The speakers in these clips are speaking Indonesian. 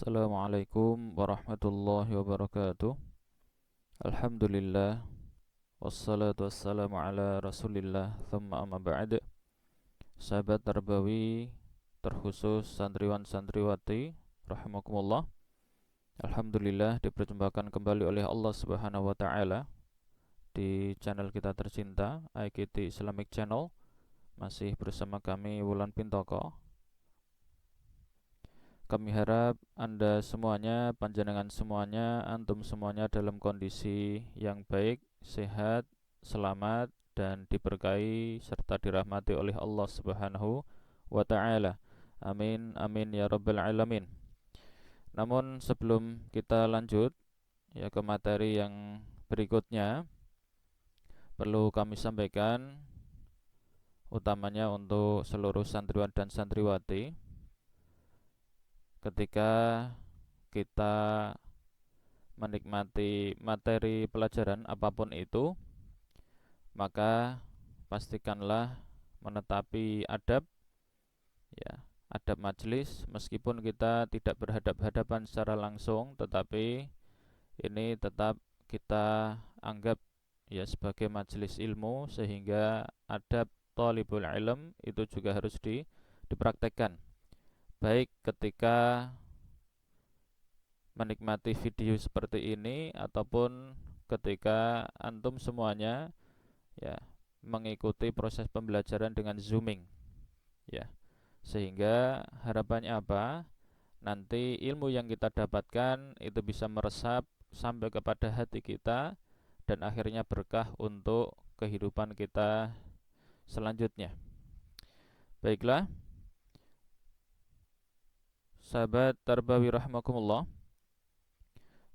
Assalamualaikum warahmatullahi wabarakatuh. Alhamdulillah. Wassalatu wassalamu ala rasulillah. Thumma amma ba'd. Sahabat Tarbawi, terkhusus santriwan-santriwati rahimakumullah, Alhamdulillah diperjumpakan kembali oleh Allah subhanahu wa ta'ala di channel kita tercinta IKT Islamic Channel. Masih bersama kami Wulan Pintoko. Kami harap Anda semuanya, panjenengan semuanya, antum semuanya dalam kondisi yang baik, sehat, selamat, dan diberkahi serta dirahmati oleh Allah Subhanahu wa ta'ala. Amin, amin ya rabbal alamin. Namun sebelum kita lanjut ke materi yang berikutnya, perlu kami sampaikan, utamanya untuk seluruh santriwan dan santriwati, ketika kita menikmati materi pelajaran apapun itu, maka pastikanlah menetapi adab, adab majelis, meskipun kita tidak berhadap-hadapan secara langsung, tetapi ini tetap kita anggap sebagai majelis ilmu, sehingga adab thalibul ilm itu juga harus dipraktekkan, baik ketika menikmati video seperti ini ataupun ketika antum semuanya mengikuti proses pembelajaran dengan zooming, sehingga harapannya apa? Nanti ilmu yang kita dapatkan itu bisa meresap sampai kepada hati kita dan akhirnya berkah untuk kehidupan kita selanjutnya. Baiklah, sahabat Tarbawi rahimakumullah,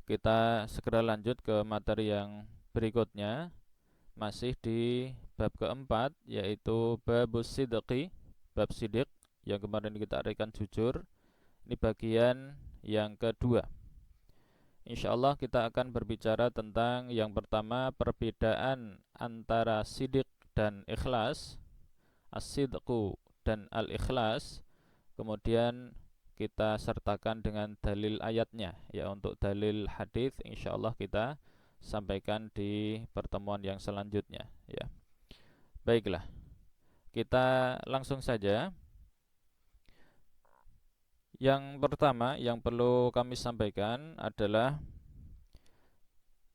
kita segera lanjut ke materi yang berikutnya, masih di bab keempat, yaitu babus sidqi, bab sidik, yang kemarin kita artikan jujur. Ini bagian yang kedua. Insyaallah kita akan berbicara tentang yang pertama, perbedaan antara sidik dan ikhlas, as-sidqu dan al-ikhlas. Kemudian kita sertakan dengan dalil ayatnya, untuk dalil hadis insyaallah kita sampaikan di pertemuan yang selanjutnya, Baiklah, kita langsung saja. Yang pertama yang perlu kami sampaikan adalah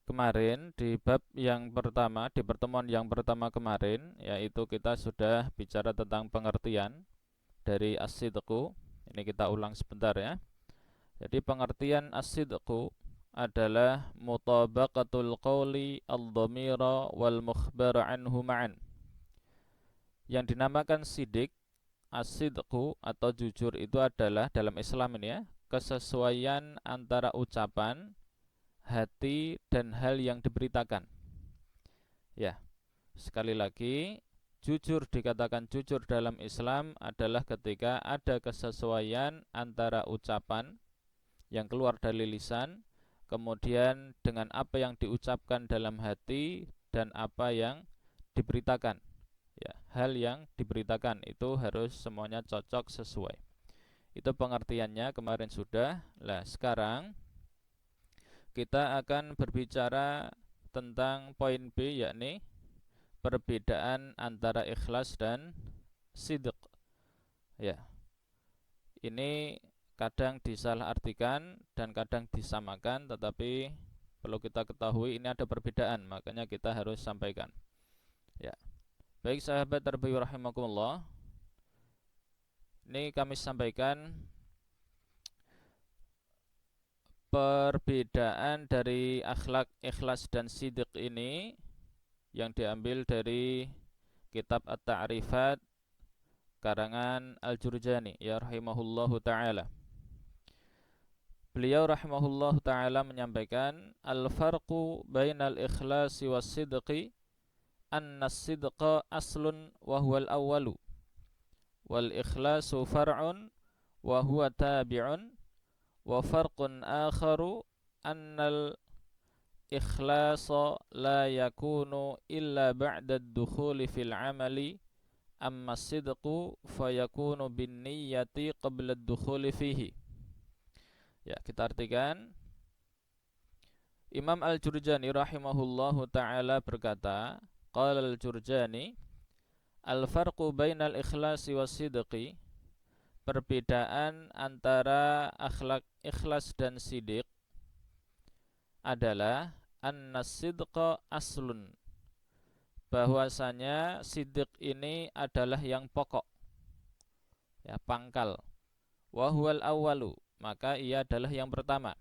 kemarin di bab yang pertama, di pertemuan yang pertama kemarin, yaitu kita sudah bicara tentang pengertian dari as-sidqu. Ini kita ulang sebentar ya. Jadi pengertian as-sidqu adalah mutabaqatul qawli al-dhamira wal mukhbar anhu ma'an. Yang dinamakan sidik, as-sidqu atau jujur, itu adalah dalam Islam ini kesesuaian antara ucapan, hati, dan hal yang diberitakan. Sekali lagi, jujur dikatakan jujur dalam Islam adalah ketika ada kesesuaian antara ucapan yang keluar dari lisan, kemudian dengan apa yang diucapkan dalam hati dan apa yang diberitakan. Hal yang diberitakan itu harus semuanya cocok sesuai. Itu pengertiannya kemarin sudah. Sekarang kita akan berbicara tentang poin B, yakni perbedaan antara ikhlas dan sidq. Ini kadang disalahartikan dan kadang disamakan, tetapi perlu kita ketahui ini ada perbedaan, makanya kita harus sampaikan. Baik sahabat Tarbawi rahimakumullah, ini kami sampaikan perbedaan dari akhlak, ikhlas, dan sidq ini yang diambil dari kitab At-Ta'rifat karangan Al-Jurjani rahimahullahu ta'ala. Beliau rahimahullahu ta'ala menyampaikan, al-farqu bainal ikhlasi was sidqi anna as-sidqa aslun wa huwal awwalu wal ikhlasu far'un wa huwa tabi'un wa farqun akharu annal ikhlasa la yakunu illa ba'da ad-dukhuli fil amali amma as-sidqu fayakunu bin niyyati qabla ad-dukhuli fihi. Ya, kita artikan. Imam Al-Jurjani rahimahullahu ta'ala berkata, qala Al-Jurjani, al-farqu bainal ikhlasi was-sidqi, perbedaan antara akhlak ikhlas dan sidik adalah annas-sidqa aslun, bahwasanya sidik ini adalah yang pokok, ya, pangkal. Wa huwal awwalu, maka ia adalah yang pertama.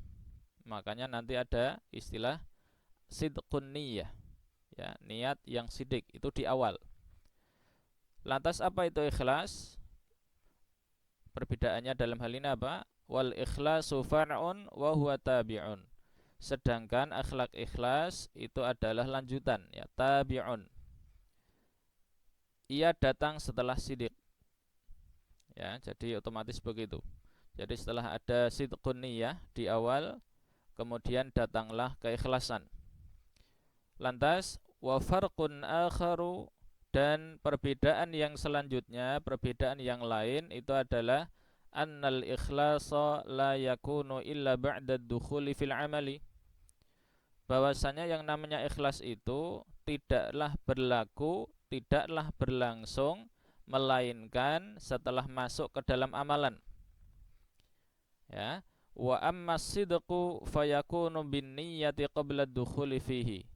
Makanya nanti ada istilah sidqun niyah, ya, niat yang sidik itu di awal. Lantas apa itu ikhlas? Perbedaannya dalam hal ini apa? Wal ikhlasu far'un wa huwa tabi'un. Sedangkan akhlak ikhlas itu adalah lanjutan, ya, tabi'un. Ia datang setelah sidik. Ya, jadi otomatis begitu. Jadi setelah ada sidqun niyah di awal, kemudian datanglah keikhlasan. Lantas wa farqun akharu, dan perbedaan yang selanjutnya, perbedaan yang lain itu adalah annal ikhlasa la yakunu illa ba'da dukhuli fil amali, bahwasanya yang namanya ikhlas itu tidaklah berlaku, tidaklah berlangsung melainkan setelah masuk ke dalam amalan. Ya, wa amma sidqu fayakunu bin niyyati qabla dukhuli fihi.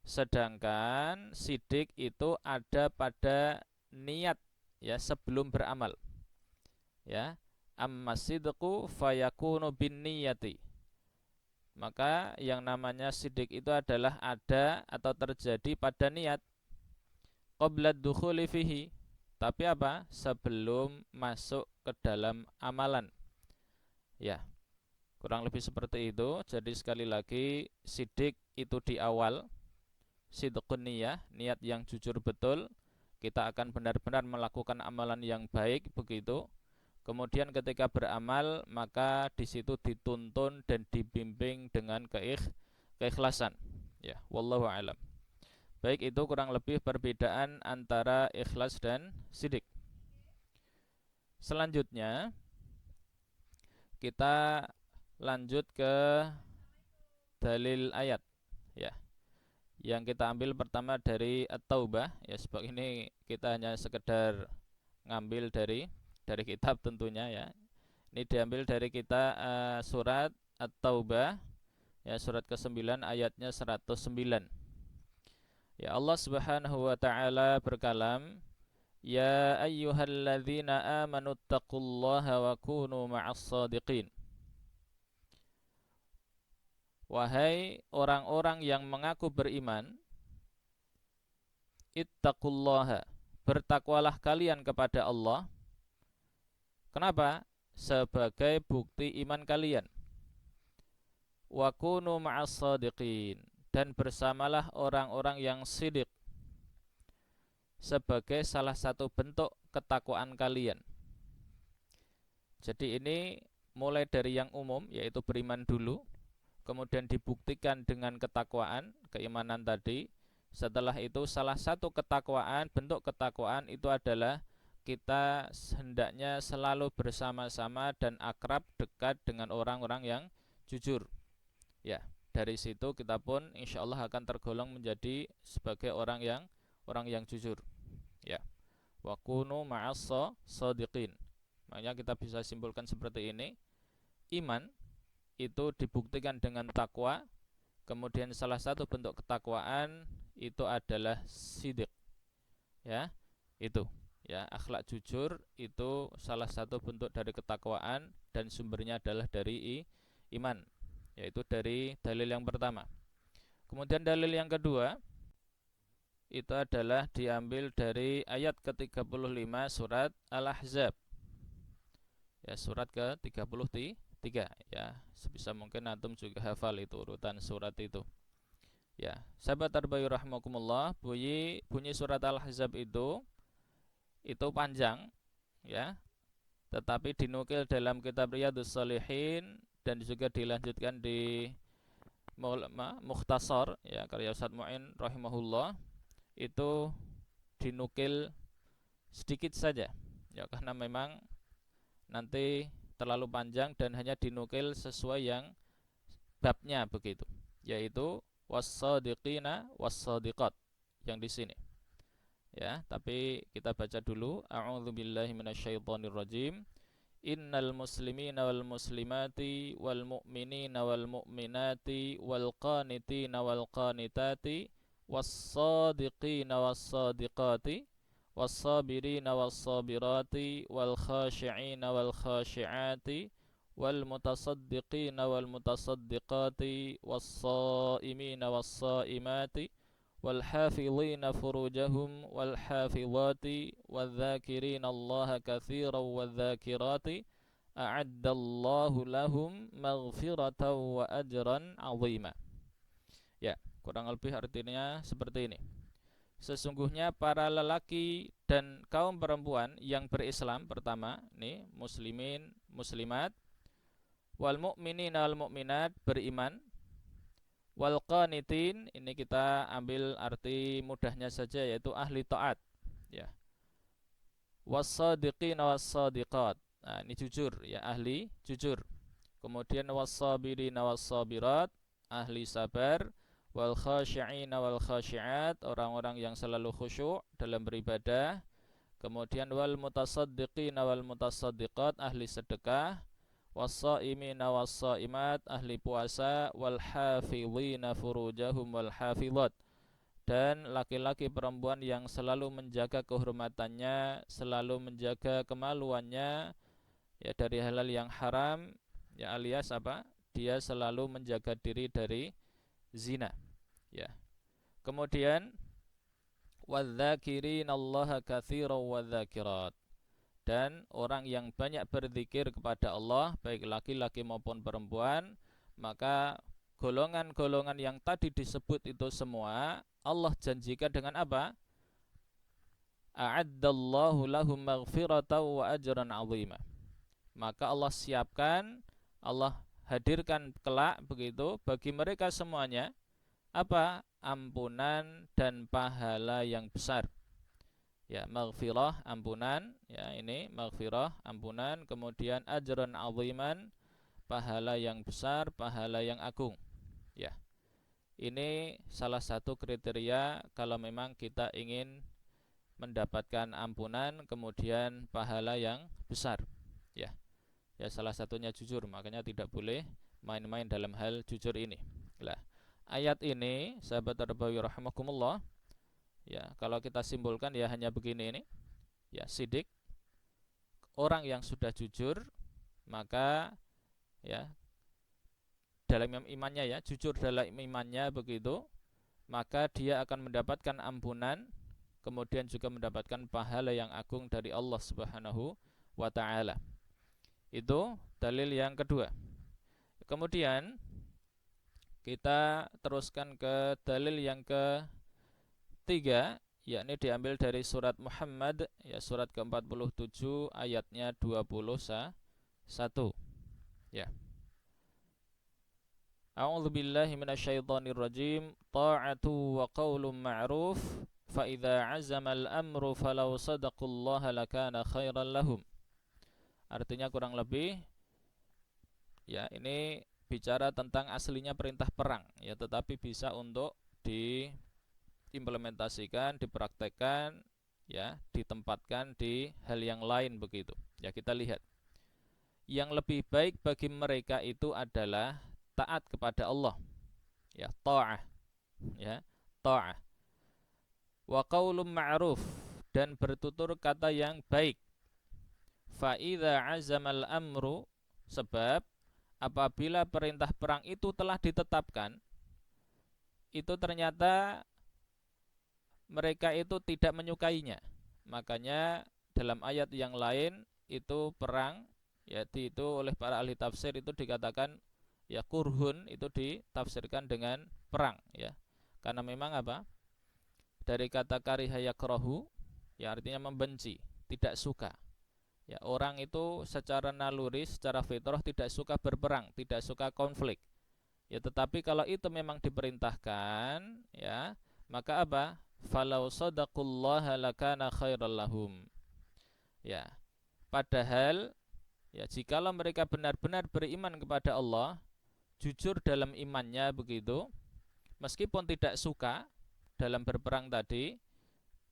Sedangkan sidik itu ada pada niat, ya, sebelum beramal. Ya, amma sidqu fayakunu bin niyyati. Maka yang namanya sidik itu adalah ada atau terjadi pada niat qabla dukhuli fihi. Tapi apa? Sebelum masuk ke dalam amalan. Ya, kurang lebih seperti itu. Jadi sekali lagi, sidik itu di awal, sidqun niyah, niat yang jujur betul. Kita akan benar-benar melakukan amalan yang baik, begitu. Kemudian ketika beramal, maka di situ dituntun dan dibimbing dengan keikhlasan. Ya, wallahu a'lam. Baik, itu kurang lebih perbedaan antara ikhlas dan sidik. Selanjutnya kita lanjut ke dalil ayat, ya, yang kita ambil pertama dari At-Taubah. Ya, sebab ini kita hanya sekedar ngambil dari kitab tentunya, ya. Ini diambil dari kita surat At-Taubah, ya, surat ke-9 ayatnya 109. Ya, Allah Subhanahu wa taala berkalam, ya ayyuhalladzina amanu taqullaha wa kunu ma'as shadiqin. Wahai orang-orang yang mengaku beriman, ittaqullaha, bertakwalah kalian kepada Allah. Kenapa? Sebagai bukti iman kalian. Wa kunu ma'as shadiqin, dan bersamalah orang-orang yang sidik, sebagai salah satu bentuk ketakwaan kalian. Jadi ini mulai dari yang umum, yaitu beriman dulu, kemudian dibuktikan dengan ketakwaan, keimanan tadi. Setelah itu salah satu ketakwaan, bentuk ketakwaan itu adalah kita hendaknya selalu bersama-sama dan akrab dekat dengan orang-orang yang jujur. Ya, dari situ kita pun insya Allah akan tergolong menjadi sebagai orang yang jujur. Ya, wa kunu ma'as shadiqin. Makanya kita bisa simpulkan seperti ini. Iman itu dibuktikan dengan takwa. Kemudian salah satu bentuk ketakwaan itu adalah sidik. Ya, itu. Ya, akhlak jujur itu salah satu bentuk dari ketakwaan dan sumbernya adalah dari iman, yaitu dari dalil yang pertama. Kemudian dalil yang kedua itu adalah diambil dari ayat ke-35 surat Al-Ahzab. Ya, surat ke-33, ya. Sebisa mungkin antum juga hafal itu urutan surat itu. Ya, sahabat tarbayu rahimakumullah, bunyi surat Al-Ahzab itu panjang, ya. Tetapi dinukil dalam kitab Riyadhus Shalihin dan juga dilanjutkan di Mukhtasar, ya, karya Ustaz Mu'in rahimahullah, itu dinukil sedikit saja, ya, karena memang nanti terlalu panjang dan hanya dinukil sesuai yang babnya begitu, yaitu was-shadiqina was-shadiqat yang di sini. Ya, tapi kita baca dulu. A'udzubillahi minasyaitonirrajim. Innal muslimina wal muslimati wal mu'minina wal mu'minati wal qanitina wal qanitati was-shadiqina was-shadiqati was-sabirina was-sabirati wal khashi'ina wal khashi'ati wal mutasaddiqina wal mutasaddiqati was-shaimina was-shaimati والحافظين فروجهم والحافظات والذاكرين الله كثيرا والذاكرات أعد الله لهم مغفرة وأجرا عظيما. Ya, kurang lebih artinya seperti ini. Sesungguhnya para lelaki dan kaum perempuan yang berislam, pertama nih muslimin muslimat, wal mu'minin wal mu'minat, beriman, wal qanitin, ini kita ambil arti mudahnya saja, yaitu ahli taat, ya. Was-shadiqin was-shadiqat, nah ini jujur, ya, ahli jujur. Kemudian was-sabirin was-sabirat, ahli sabar. Wal khashi'in wal khashi'at, orang-orang yang selalu khusyuk dalam beribadah. Kemudian wal mutasaddiqin wal mutasaddiqat, ahli sedekah. Was-shaimina was-shaimat, ahli puasa. Wal hafizina furujahum wal hafizat, dan laki-laki perempuan yang selalu menjaga kehormatannya, selalu menjaga kemaluannya, ya, dari hal-hal yang haram, ya, alias apa? Dia selalu menjaga diri dari zina, ya. Kemudian wadzakirinallaha katsiran wadzakirat, dan orang yang banyak berzikir kepada Allah, baik laki-laki maupun perempuan. Maka golongan-golongan yang tadi disebut itu semua Allah janjikan dengan apa? A'addallahu lahum maghfiratan wa ajran 'azima. Maka Allah siapkan, Allah hadirkan kelak begitu bagi mereka semuanya apa? Ampunan dan pahala yang besar. Ya, maghfirah, ampunan, ya, ini maghfirah, ampunan, kemudian ajran 'aziman, pahala yang besar, pahala yang agung. Ya. Ini salah satu kriteria kalau memang kita ingin mendapatkan ampunan kemudian pahala yang besar. Ya. Ya, salah satunya jujur, makanya tidak boleh main-main dalam hal jujur ini. Lah, ayat ini sahabat Tarbawi rahimakumullah, ya, kalau kita simpulkan ya hanya begini ini. Ya, sidik, orang yang sudah jujur, maka ya dalam imannya, ya, jujur dalam imannya begitu, maka dia akan mendapatkan ampunan, kemudian juga mendapatkan pahala yang agung dari Allah Subhanahu wa taala. Itu dalil yang kedua. Kemudian kita teruskan ke dalil yang ketiga, yakni diambil dari surat Muhammad, ya, surat ke-47 ayatnya 21. Ya. A'udzu billahi minasyaitonir rajim. Ta'atu wa qaulun ma'ruf fa idza 'azama al-amru falau sadaqallaha lakana khairan lahum. Artinya kurang lebih, ya, ini bicara tentang aslinya perintah perang, ya, tetapi bisa untuk diimplementasikan, dipraktekkan, ya, ditempatkan di hal yang lain begitu. Ya, kita lihat. Yang lebih baik bagi mereka itu adalah taat kepada Allah. Ya, ta'ah. Ya, ta'ah. Wa qaulun ma'ruf, dan bertutur kata yang baik. Fa idza 'azamal amru, sebab apabila perintah perang itu telah ditetapkan, itu ternyata mereka itu tidak menyukainya. Makanya dalam ayat yang lain itu perang, yaitu itu oleh para ahli tafsir itu dikatakan, ya, kurhun, itu ditafsirkan dengan perang, ya. Karena memang apa? Dari kata kariha yakrahu, ya, artinya membenci, tidak suka. Ya, orang itu secara naluri, secara fitrah tidak suka berperang, tidak suka konflik. Ya, tetapi kalau itu memang diperintahkan, ya, maka apa? Falau sadaqallaha lakana khairal lahum. Ya. Padahal Ya, jikalau mereka benar-benar beriman kepada Allah, jujur dalam imannya begitu, meskipun tidak suka dalam berperang tadi,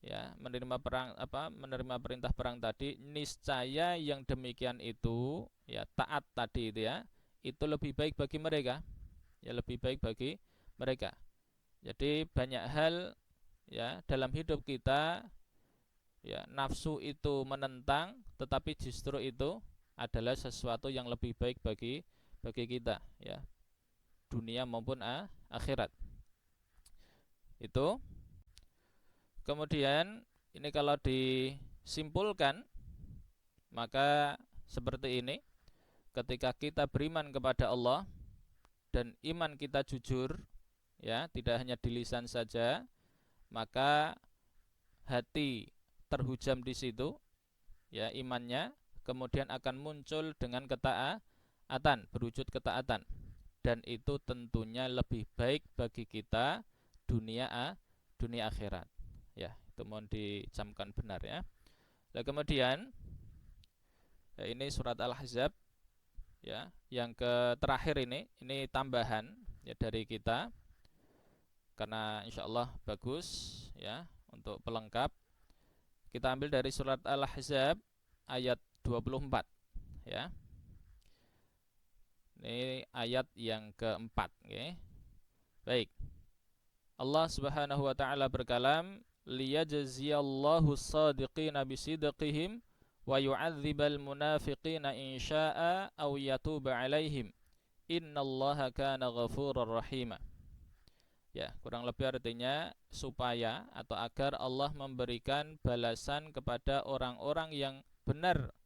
ya, menerima perintah perang tadi, niscaya yang demikian itu, ya, taat tadi itu, ya, itu lebih baik bagi mereka, ya, lebih baik bagi mereka. Jadi banyak hal, ya, dalam hidup kita, ya, nafsu itu menentang, tetapi justru itu adalah sesuatu yang lebih baik bagi kita, ya, dunia maupun akhirat. Itu. Kemudian ini kalau disimpulkan, maka seperti ini, ketika kita beriman kepada Allah dan iman kita jujur, ya, tidak hanya di lisan saja, maka hati terhujam di situ, ya, imannya, kemudian akan muncul dengan ketaatan, berwujud ketaatan, dan itu tentunya lebih baik bagi kita dunia akhirat, ya, itu mohon dicamkan benar, ya. Nah, kemudian, ya, ini surat Al-Ahzab, ya, yang terakhir ini tambahan, ya, dari kita, karena insyaallah bagus, ya, untuk pelengkap. Kita ambil dari surat Al-Ahzab ayat 24, ya. Ini ayat yang keempat, okay. Baik. Allah Subhanahu wa taala berkalam, liyajziyallahu as-sadiqina bisidqihim wa yu'adzibal munafiqina in syaa'a aw yatuba 'alaihim innallaha kana ghafurar rahima. Ya, kurang lebih artinya supaya atau agar Allah memberikan balasan kepada orang-orang yang benar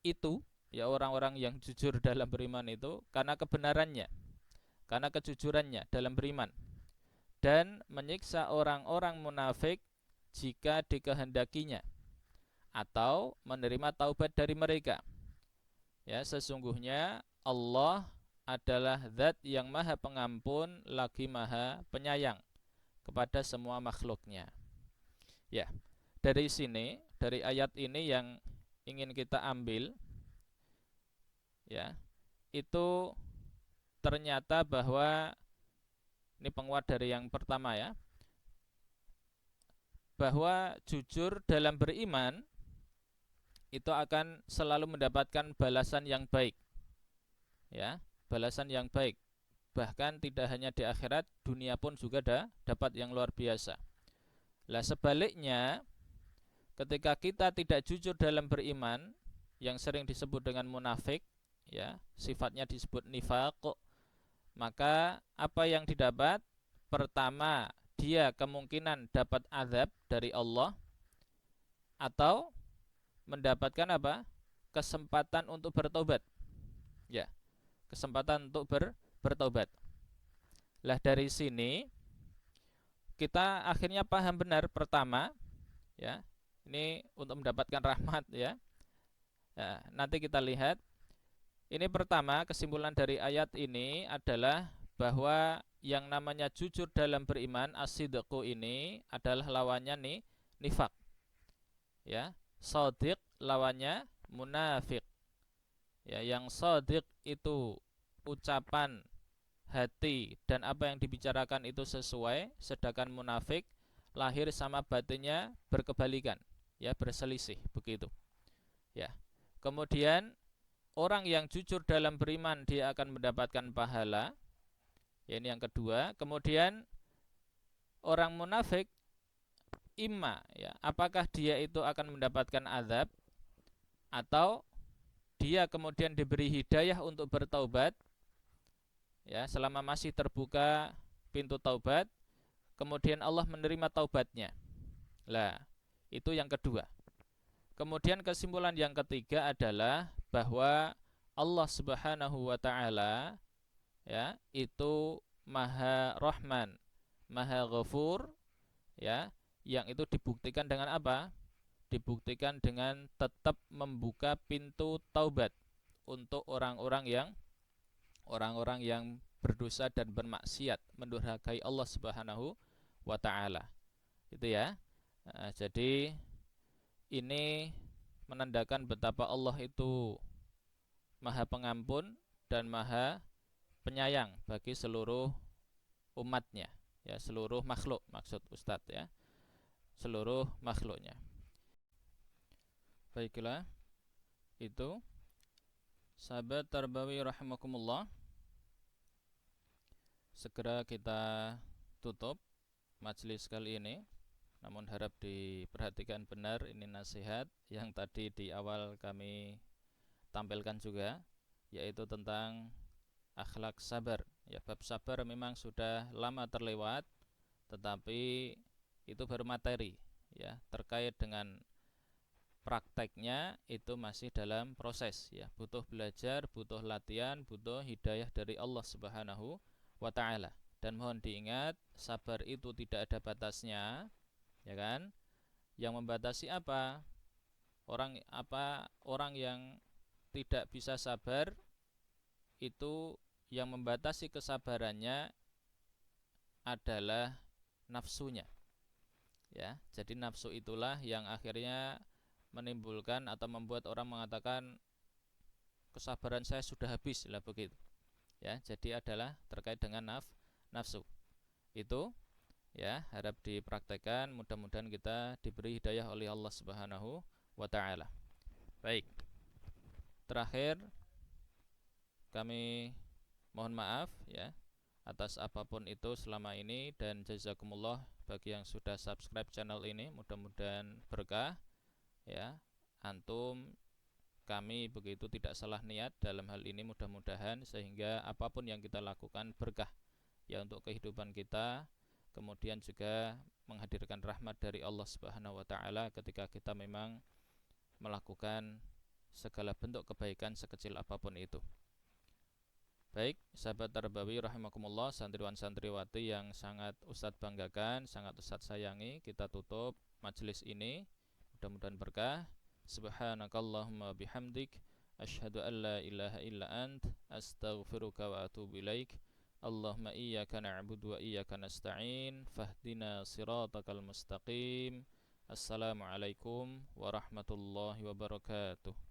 itu, ya, orang-orang yang jujur dalam beriman itu karena kebenarannya, karena kejujurannya dalam beriman, dan menyiksa orang-orang munafik jika dikehendakinya atau menerima taubat dari mereka. Ya, sesungguhnya Allah adalah zat yang maha pengampun lagi maha penyayang kepada semua makhluknya. Ya, dari sini, dari ayat ini yang ingin kita ambil, ya, itu ternyata bahwa ini penguat dari yang pertama, ya, bahwa jujur dalam beriman itu akan selalu mendapatkan balasan yang baik, ya, balasan yang baik, bahkan tidak hanya di akhirat, dunia pun juga dapat yang luar biasa. Lah sebaliknya, ketika kita tidak jujur dalam beriman, yang sering disebut dengan munafik, ya, sifatnya disebut nifaq, maka apa yang didapat? Pertama, dia kemungkinan dapat azab dari Allah, atau mendapatkan apa? Kesempatan untuk bertobat, ya, kesempatan untuk bertobat. Lah dari sini kita akhirnya paham benar, pertama, ya, ini untuk mendapatkan rahmat, ya. Nah, nanti kita lihat. Ini pertama, kesimpulan dari ayat ini adalah bahwa yang namanya jujur dalam beriman, as-sidqu, ini adalah lawannya nifaq, ya. Shadiq lawannya munafik. Ya, yang shadiq itu ucapan hati dan apa yang dibicarakan itu sesuai, sedangkan munafik lahir sama batinnya berkebalikan, ya, berselisih, begitu. Ya. Kemudian orang yang jujur dalam beriman dia akan mendapatkan pahala. Ya, ini yang kedua. Kemudian orang munafik, imma, ya, apakah dia itu akan mendapatkan azab atau dia kemudian diberi hidayah untuk bertaubat, ya, selama masih terbuka pintu taubat, kemudian Allah menerima taubatnya. Lah, itu yang kedua. Kemudian kesimpulan yang ketiga adalah bahwa Allah Subhanahu wa taala, ya, itu Maha Rahman, Maha Ghafur, ya, yang itu dibuktikan dengan apa? Dibuktikan dengan tetap membuka pintu taubat untuk orang-orang yang berdosa dan bermaksiat, mendurhakai Allah Subhanahu wa taala. Itu, ya. Nah, jadi ini menandakan betapa Allah itu Maha Pengampun dan Maha Penyayang bagi seluruh umatnya, ya, seluruh makhluk maksud Ustadz, ya, seluruh makhluknya. Baiklah, itu sahabat tarbawi rahimakumullah. Segera kita tutup majelis kali ini. Namun harap diperhatikan benar, ini nasihat yang tadi di awal kami tampilkan juga, yaitu tentang akhlak sabar. Ya, bab sabar memang sudah lama terlewat, tetapi itu baru materi, ya. Terkait dengan prakteknya itu masih dalam proses, ya. Butuh belajar, butuh latihan, butuh hidayah dari Allah Subhanahu wa taala. Dan mohon diingat, sabar itu tidak ada batasnya, ya kan? Yang membatasi apa? Orang yang tidak bisa sabar itu, yang membatasi kesabarannya adalah nafsunya, ya. Jadi nafsu itulah yang akhirnya menimbulkan atau membuat orang mengatakan kesabaran saya sudah habis lah, begitu, ya. Jadi adalah terkait dengan nafsu itu, ya. Harap dipraktekkan, mudah-mudahan kita diberi hidayah oleh Allah Subhanahu wa taala. Baik, terakhir kami mohon maaf, ya, atas apapun itu selama ini, dan jazakumullah bagi yang sudah subscribe channel ini, mudah-mudahan berkah, ya. Antum, kami begitu tidak salah niat dalam hal ini, mudah-mudahan sehingga apapun yang kita lakukan berkah, ya, untuk kehidupan kita, kemudian juga menghadirkan rahmat dari Allah Subhanahu wa taala ketika kita memang melakukan segala bentuk kebaikan sekecil apapun itu. Baik, sahabat tarbawi rahimakumullah, santriwan santriwati yang sangat Ustadz banggakan, sangat Ustadz sayangi, kita tutup majelis ini, mudah-mudahan berkah. Subhanakallahumma bihamdik, asyhadu an la ilaha illa ant, astaghfiruka wa atubu ilaik. Allahumma iyyaka na'budu wa iyyaka nasta'in, fahdina siratakal mustaqim. Assalamualaikum warahmatullahi wabarakatuh.